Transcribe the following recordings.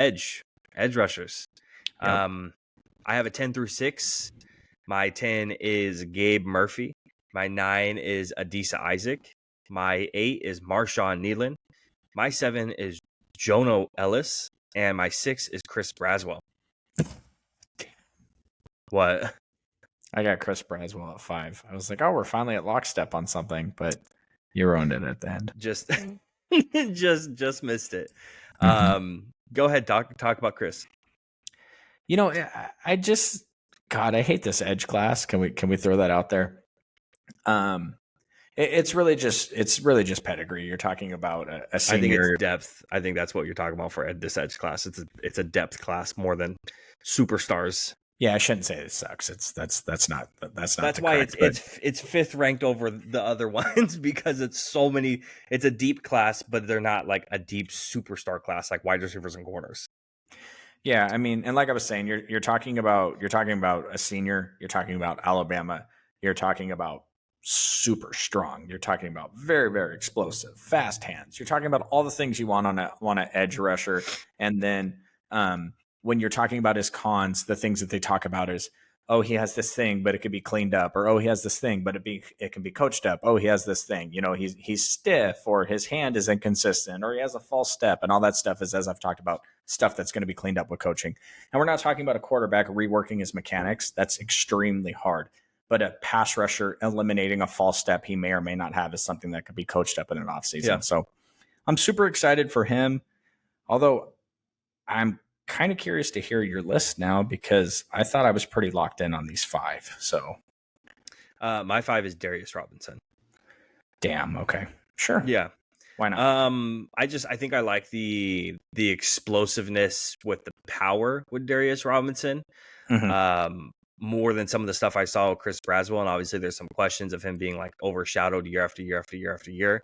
edge rushers. Yep. I have a 10 through 6. My 10 is Gabe Murphy. My 9 is Adisa Isaac. My 8 is Marshawn Nealon. My 7 is Jono Ellis. And my 6 is Chris Braswell. What? I got Chris Braswell at 5. I was like, oh, we're finally at lockstep on something, but you ruined it at the end. Just missed it. Go ahead, talk about Chris. You know, I just, God, I hate this edge class. Can we throw that out there? It's really just pedigree. You're talking about a senior. I think it's depth. I think that's what you're talking about for this edge class. It's a depth class more than superstars. Yeah, I shouldn't say it sucks. That's not. That's why it's fifth ranked over the other ones because it's so many. It's a deep class, but they're not like a deep superstar class like wide receivers and corners. Yeah, I mean, and like I was saying, you're talking about a senior. You're talking about Alabama. You're talking about super strong. You're talking about very, very explosive, fast hands. You're talking about all the things you want on an edge rusher. And then when you're talking about his cons, the things that they talk about is, oh, he has this thing, but it could be cleaned up, or oh, he has this thing, but it can be coached up. Oh, he has this thing, he's stiff, or his hand is inconsistent, or he has a false step, and all that stuff is, as I've talked about, stuff that's going to be cleaned up with coaching. And we're not talking about a quarterback reworking his mechanics. That's extremely hard. But a pass rusher eliminating a false step he may or may not have is something that could be coached up in an offseason. Yeah. So I'm super excited for him. Although I'm kind of curious to hear your list now because I thought I was pretty locked in on these 5. So my 5 is Darius Robinson. Damn. Okay. Sure. Yeah. Why not? I think I like the explosiveness with the power with Darius Robinson. Mm-hmm. More than some of the stuff I saw with Chris Braswell. And obviously there's some questions of him being like overshadowed year after year after year after year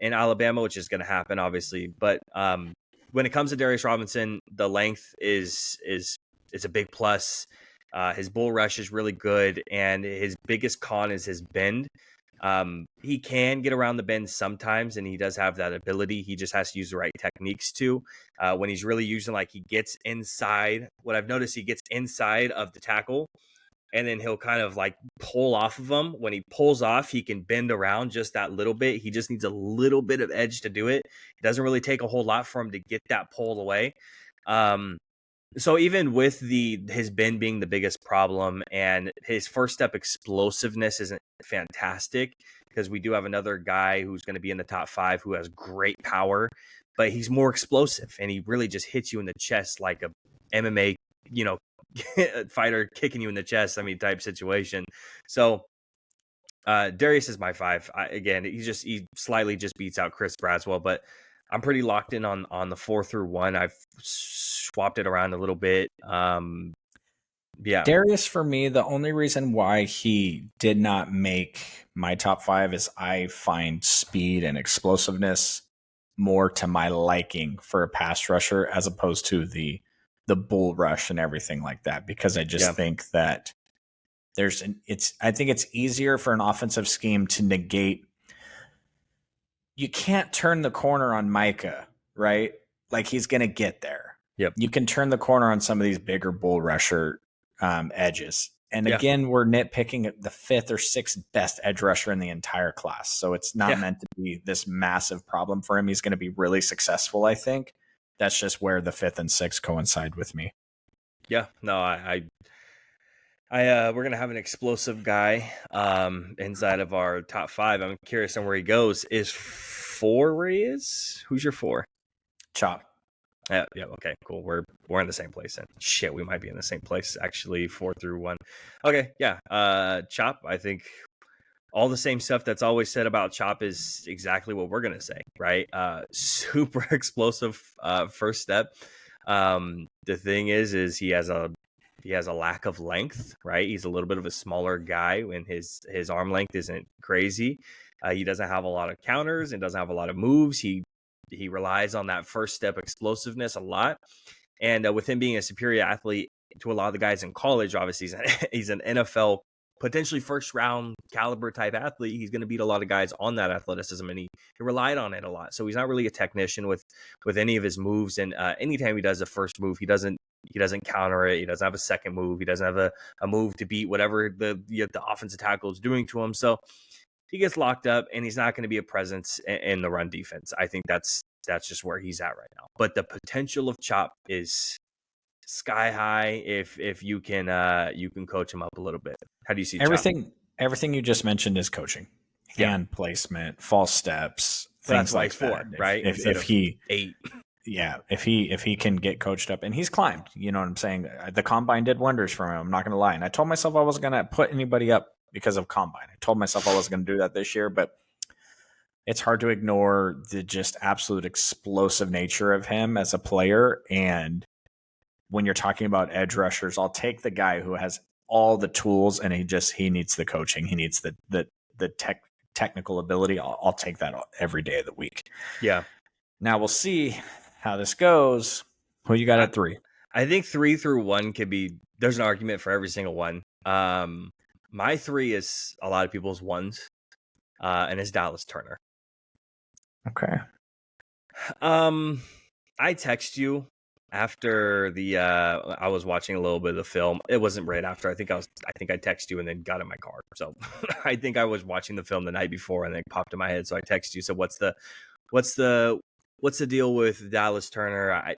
in Alabama, which is going to happen obviously. But when it comes to Darius Robinson, the length is a big plus. His bull rush is really good. And his biggest con is his bend. He can get around the bend sometimes, and he does have that ability. He just has to use the right techniques too. When he's really using, like, he gets inside. What I've noticed, he gets inside of the tackle, and then he'll kind of like pull off of him. When he pulls off, he can bend around just that little bit. He just needs a little bit of edge to do it. It doesn't really take a whole lot for him to get that pull away. So even with his bend being the biggest problem and his first step explosiveness isn't fantastic, because we do have another guy who's going to be in the top 5 who has great power, but he's more explosive and he really just hits you in the chest like a MMA, fighter kicking you in the chest, type situation. So Darius is my 5. He slightly just beats out Chris Braswell, but I'm pretty locked in on the 4 through 1. I've swapped it around a little bit. Yeah. Darius, for me, the only reason why he did not make my top 5 is I find speed and explosiveness more to my liking for a pass rusher as opposed to the bull rush and everything like that, because I just think that I think it's easier for an offensive scheme to negate. You can't turn the corner on Micah, right? Like, he's going to get there. Yep. You can turn the corner on some of these bigger bull rusher edges. And again, we're nitpicking the 5th or 6th best edge rusher in the entire class. So it's not meant to be this massive problem for him. He's going to be really successful, I think. That's just where the 5th and 6th coincide with me. Yeah, no, we're going to have an explosive guy inside of our top 5. I'm curious on where he goes. Is 4 where he is? Who's your 4? Chop. Yeah. Okay. Cool. We're in the same place then. Shit, we might be in the same place actually. 4 through 1. Okay. Yeah. Chop. I think all the same stuff that's always said about Chop is exactly what we're gonna say, right? Super explosive first step. The thing is he has a lack of length, right? He's a little bit of a smaller guy when his arm length isn't crazy. He doesn't have a lot of counters and doesn't have a lot of moves. He relies on that first step explosiveness a lot. And with him being a superior athlete to a lot of the guys in college, obviously he's an NFL potentially first round caliber type athlete. He's going to beat a lot of guys on that athleticism, and he relied on it a lot. So he's not really a technician with any of his moves. And anytime he does a first move, he doesn't counter it. He doesn't have a second move. He doesn't have a move to beat whatever the offensive tackle is doing to him. So he gets locked up, and he's not going to be a presence in the run defense. I think that's just where he's at right now. But the potential of Chop is sky high if you can coach him up a little bit. How do you see everything you just mentioned is coaching? Hand placement, false steps, things like that. Right? If he 8, if he can get coached up, and he's climbed, you know what I'm saying? The combine did wonders for him. I'm not going to lie. And I told myself I wasn't going to put anybody up because of combine. I told myself I wasn't going to do that this year, but it's hard to ignore the just absolute explosive nature of him as a player. And when you're talking about edge rushers, I'll take the guy who has all the tools, and he needs the coaching. He needs the technical ability. I'll take that every day of the week. Yeah. Now we'll see how this goes. Who you got at 3? I think 3 through 1 could be. There's an argument for every single one. My 3 is a lot of people's 1s, and it's Dallas Turner. Okay. I text you after the I was watching a little bit of the film. It wasn't right after. I think I texted you and then got in my car. So I think I was watching the film the night before and then it popped in my head. So I texted you. So what's the deal with Dallas Turner?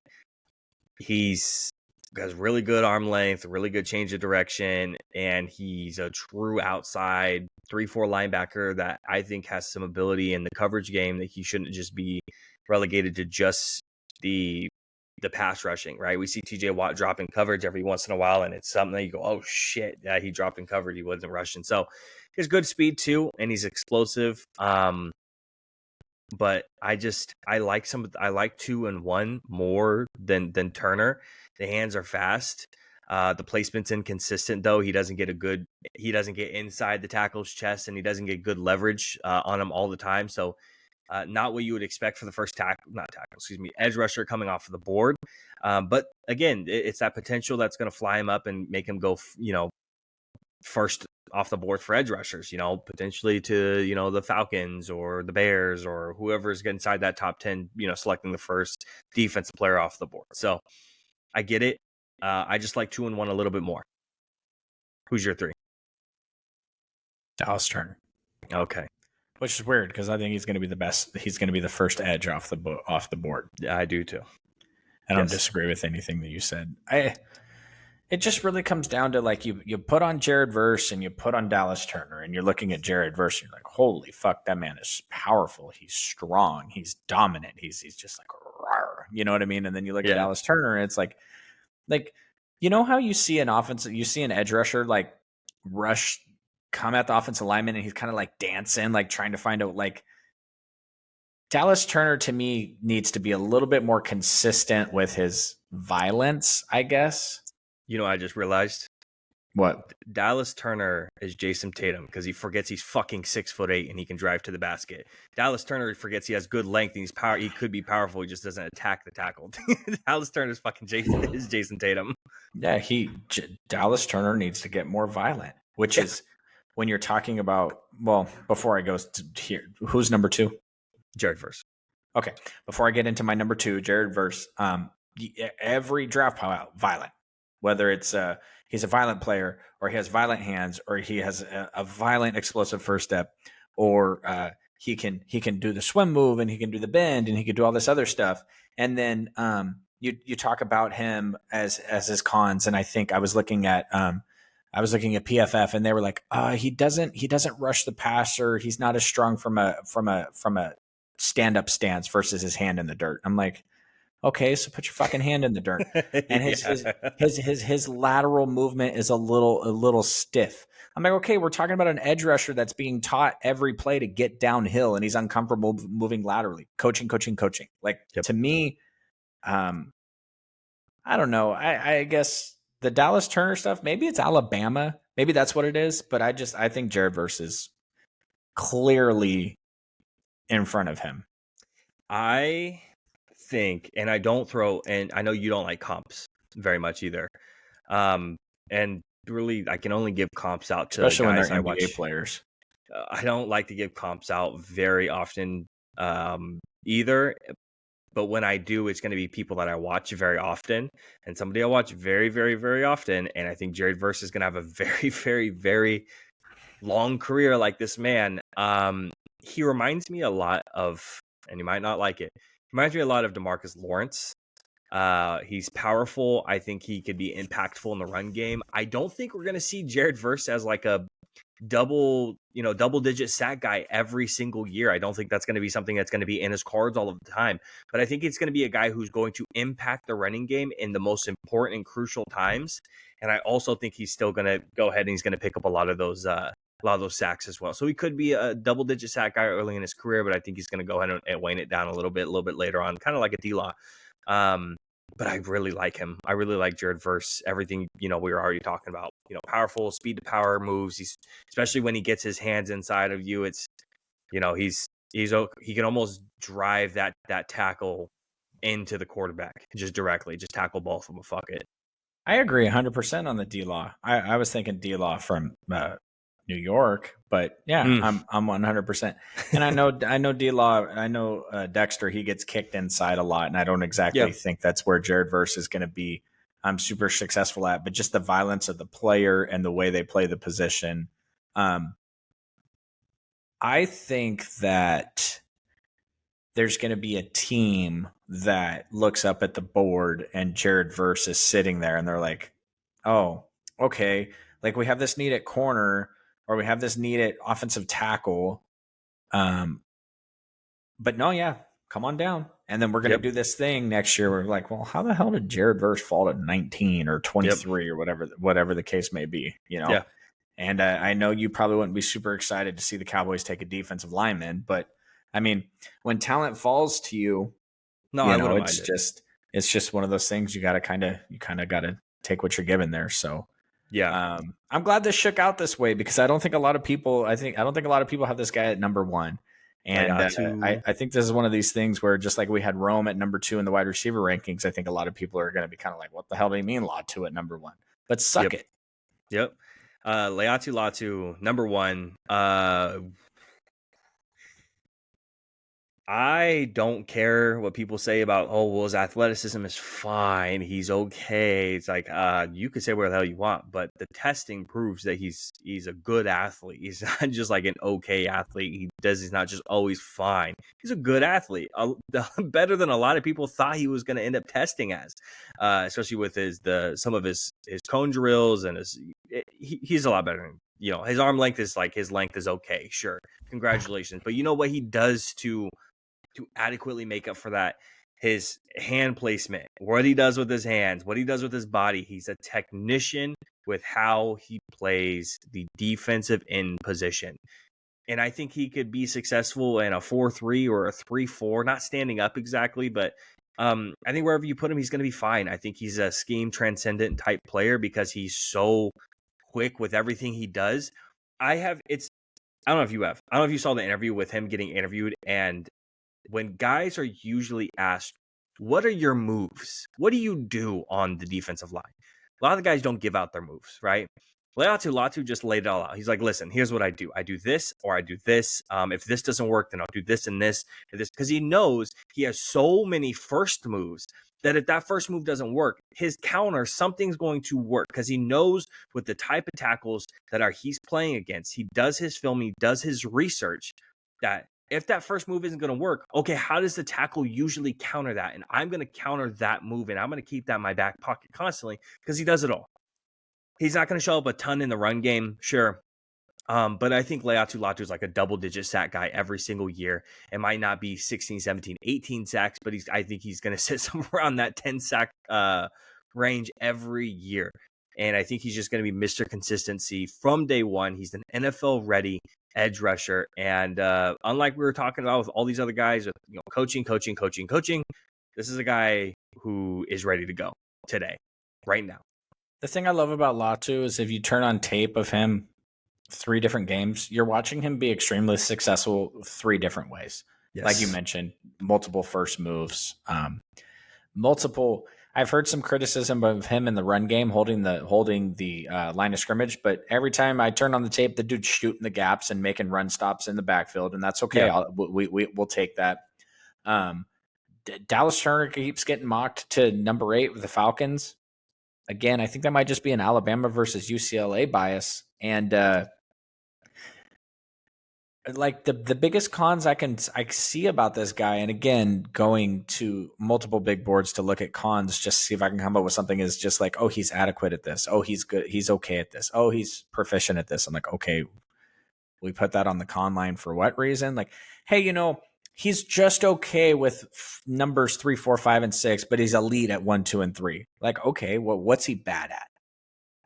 He's has really good arm length, really good change of direction, and he's a true outside 3-4 linebacker that I think has some ability in the coverage game that he shouldn't just be relegated to just the pass rushing, right? We see TJ Watt drop in coverage every once in a while, and it's something that you go, oh shit, yeah, he dropped in coverage, he wasn't rushing. So he has good speed too, and he's explosive. But I like 2 and 1 more than Turner. The hands are fast. The placement's inconsistent though. He doesn't get inside the tackle's chest, and he doesn't get good leverage on him all the time. So not what you would expect for the first edge rusher coming off of the board. But again, it's that potential that's going to fly him up and make him go, first off the board for edge rushers, potentially to, the Falcons or the Bears or whoever's inside that top 10, selecting the first defensive player off the board. So I get it. I just like 2 and 1 a little bit more. Who's your 3? Dallas Turner. Okay. Which is weird because I think he's going to be the best. He's going to be the first edge off the board. Yeah, I do too. I don't disagree with anything that you said. It just really comes down to like you put on Jared Verse and you put on Dallas Turner, and you're looking at Jared Verse and you're like, holy fuck, that man is powerful. He's strong. He's dominant. He's just like, rawr, you know what I mean? And then you look at Dallas Turner and it's like, how you see an edge rusher like rush, come at the offensive lineman, and he's kind of like dancing, like trying to find out, like Dallas Turner to me needs to be a little bit more consistent with his violence, I guess. I just realized what Dallas Turner is Jason Tatum because he forgets he's fucking 6'8" and he can drive to the basket. Dallas Turner forgets he has good length and he could be powerful. He just doesn't attack the tackle. Dallas Turner is fucking Jason Tatum. Yeah, Dallas Turner needs to get more violent, which is when you're talking about. Well, before I go to here, who's number 2? Jared Verse. Okay, before I get into my number 2, Jared Verse. Every draft pile out violent. Whether it's he's a violent player, or he has violent hands, or he has a violent explosive first step, or he can do the swim move, and he can do the bend, and he can do all this other stuff. And then you talk about him as his cons, and I think I was looking at PFF, and they were like, he doesn't rush the passer. He's not as strong from a stand up stance versus his hand in the dirt. I'm like, okay, so put your fucking hand in the dirt. And his lateral movement is a little stiff. I'm like, okay, we're talking about an edge rusher that's being taught every play to get downhill, and he's uncomfortable moving laterally. Coaching. Like, to me, I don't know. I guess the Dallas Turner stuff, maybe it's Alabama. Maybe that's what it is. But I think Jared Verse is clearly in front of him. I think, and I know you don't like comps very much either. And can only give comps out to especially when guys they're I NBA watch. players. I don't like to give comps out very often either. But when I do, it's going to be people that I watch very often, and somebody I watch very, very, very often. And I think Jared Verse is going to have a very, very, very long career like this man. He reminds me a lot of, and you might not like it, he reminds me a lot of DeMarcus Lawrence. He's powerful. I think he could be impactful in the run game. I don't think we're going to see Jared Verse as like a double digit sack guy every single year. I don't think that's going to be something that's going to be in his cards all of the time, but I think it's going to be a guy who's going to impact the running game in the most important and crucial times. And I also think he's still going to go ahead and he's going to pick up a lot of those sacks as well. So he could be a double digit sack guy early in his career, but I think he's going to go ahead and wane it down a little bit later on, kind of like a D-Law. But I really like him. I really like Jared Verse. Everything, we were already talking about, powerful speed to power moves. He's, especially when he gets his hands inside of you, it's, he can almost drive that tackle into the quarterback just directly, just tackle both of them. Fuck it. I agree 100% on the D-Law. I was thinking D-Law from New York, but yeah, I'm 100%. And I know D-Law, I know Dexter, he gets kicked inside a lot, and I don't exactly think that's where Jared Verse is going to be super successful at, but just the violence of the player and the way they play the position. I think that there's going to be a team that looks up at the board and Jared Verse is sitting there and they're like, oh, okay, like we have this need at corner, or we have this need at offensive tackle. But no, yeah, come on down. And then we're going to do this thing next year. We're like, well, how the hell did Jared Verse fall to 19 or 23 or whatever the case may be, Yeah. And I know you probably wouldn't be super excited to see the Cowboys take a defensive lineman, but I mean, when talent falls to you, it's just one of those things you kind of got to take what you're given there. So yeah, I'm glad this shook out this way, because I don't think a lot of people have this guy at number one. And I think this is one of these things where, just like we had Rome at number 2 in the wide receiver rankings, I think a lot of people are going to be kind of like, what the hell do you mean Latu at number 1? But suck it. Yep. Laiatu Latu, number 1. I don't care what people say about, his athleticism is fine, he's okay. It's like, you could say whatever the hell you want, but the testing proves that he's a good athlete. He's not just like an okay athlete. He's not just always fine. He's a good athlete, better than a lot of people thought he was going to end up testing as, especially with some of his cone drills and he's a lot better than, his arm length is like, his length is okay, sure, congratulations. But you know what he does to adequately make up for that? His hand placement, what he does with his hands, what he does with his body. He's a technician with how he plays the defensive end position. And I think he could be successful in a 4-3 or a 3-4, not standing up exactly, but I think wherever you put him, he's going to be fine. I think he's a scheme transcendent type player because he's so quick with everything he does. I don't know if you have. I don't know if you saw the interview with him getting interviewed, and when guys are usually asked, what are your moves? What do you do on the defensive line? A lot of the guys don't give out their moves, right? Latu just laid it all out. He's like, listen, here's what I do. I do this or I do this. If this doesn't work, then I'll do this and this. Because he knows he has so many first moves that if that first move doesn't work, his counter, something's going to work, because he knows with the type of tackles that he's playing against, he does his film, he does his research, that if that first move isn't going to work, okay, how does the tackle usually counter that? And I'm going to counter that move, and I'm going to keep that in my back pocket constantly, because he does it all. He's not going to show up a ton in the run game, sure. But I think Laiatu Latu is like a double-digit sack guy every single year. It might not be 16, 17, 18 sacks, but I think he's going to sit somewhere around that 10-sack range every year. And I think he's just going to be Mr. Consistency from day one. He's an NFL-ready edge rusher. And unlike we were talking about with all these other guys, with coaching, this is a guy who is ready to go today, right now. The thing I love about Latu is if you turn on tape of him 3 different games, you're watching him be extremely successful 3 different ways. Yes. Like you mentioned, multiple first moves, multiple. I've heard some criticism of him in the run game, holding the line of scrimmage. But every time I turn on the tape, the dude's shooting the gaps and making run stops in the backfield, and that's okay. Yeah. We'll take that. Dallas Turner keeps getting mocked to number 8 with the Falcons. Again, I think that might just be an Alabama versus UCLA bias. And like the biggest cons I see about this guy, and again, going to multiple big boards to look at cons, just see if I can come up with something, is just like, oh, he's adequate at this. Oh, he's good. He's okay at this. Oh, he's proficient at this. I'm like, okay, we put that on the con line for what reason? Like, hey, he's just okay with numbers 3, 4, 5, and 6, but he's elite at 1, 2, and 3. Like, okay, well, what's he bad at?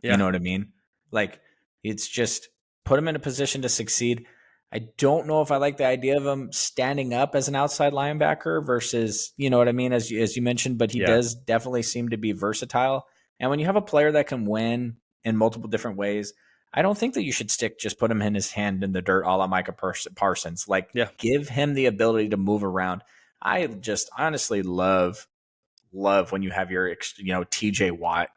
Yeah. You know what I mean? Like, it's just put him in a position to succeed. I don't know if I like the idea of him standing up as an outside linebacker versus, you know what I mean, as you mentioned, but he does definitely seem to be versatile. And when you have a player that can win in multiple different ways, I don't think that you should just put him in his hand in the dirt a la Micah Parsons. Like, give him the ability to move around. I just honestly love when you have your, TJ Watt.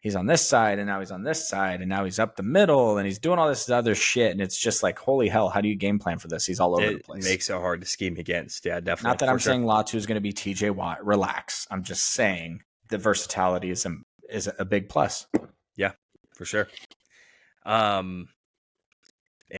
He's on this side, and now he's on this side, and now he's up the middle, and he's doing all this other shit. And it's just like, holy hell, how do you game plan for this? He's all over the place. It makes it hard to scheme against. Yeah, definitely. Not that I'm saying Latu is going to be TJ Watt. Relax. I'm just saying the versatility is a big plus. Yeah, for sure.